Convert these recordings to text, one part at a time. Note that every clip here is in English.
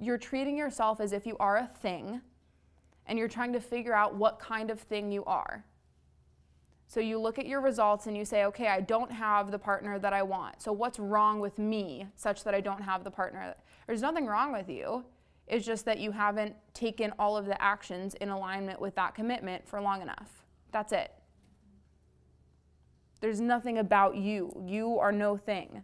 you're treating yourself as if you are a thing, and you're trying to figure out what kind of thing you are. So you look at your results and you say, okay, I don't have the partner that I want. So what's wrong with me such that I don't have the partner? There's nothing wrong with you. It's just that you haven't taken all of the actions in alignment with that commitment for long enough. That's it. There's nothing about you. You are no thing.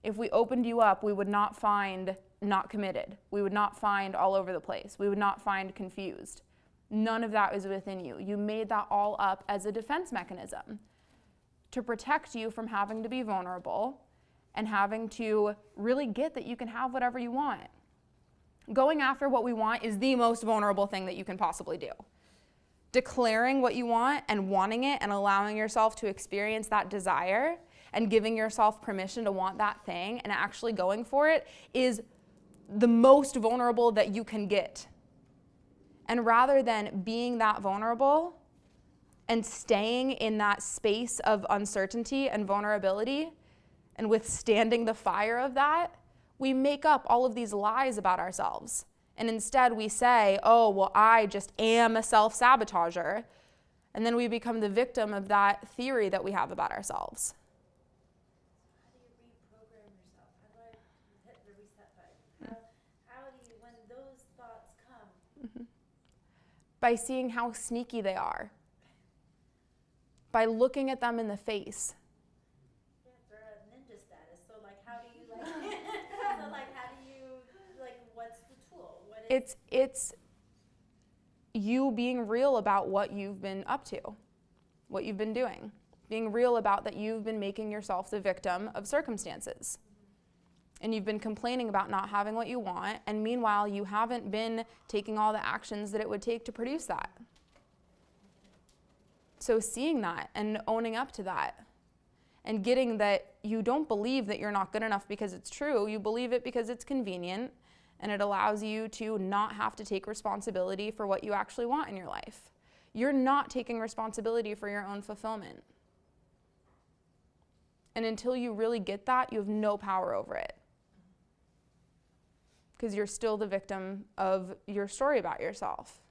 If we opened you up, we would not find not committed. We would not find all over the place. We would not find confused. None of that is within you. You made that all up as a defense mechanism to protect you from having to be vulnerable and having to really get that you can have whatever you want. Going after what we want is the most vulnerable thing that you can possibly do. Declaring what you want and wanting it and allowing yourself to experience that desire and giving yourself permission to want that thing and actually going for it is the most vulnerable that you can get. And rather than being that vulnerable and staying in that space of uncertainty and vulnerability and withstanding the fire of that, we make up all of these lies about ourselves. And instead we say, oh, well, I just am a self-sabotager. And then we become the victim of that theory that we have about ourselves. How do you reprogram yourself? How do I hit the reset button? How do you, when those thoughts come? By seeing how sneaky they are. By looking at them in the face. Yeah, they're at ninja status. So like, how do you like, so like, how do you, like, what's the tool? What is It's you being real about what you've been up to, what you've been doing. Being real about that you've been making yourself the victim of circumstances. And you've been complaining about not having what you want, and meanwhile you haven't been taking all the actions that it would take to produce that. So seeing that and owning up to that and getting that you don't believe that you're not good enough because it's true, you believe it because it's convenient and it allows you to not have to take responsibility for what you actually want in your life. You're not taking responsibility for your own fulfillment. And until you really get that, you have no power over it. Because you're still the victim of your story about yourself.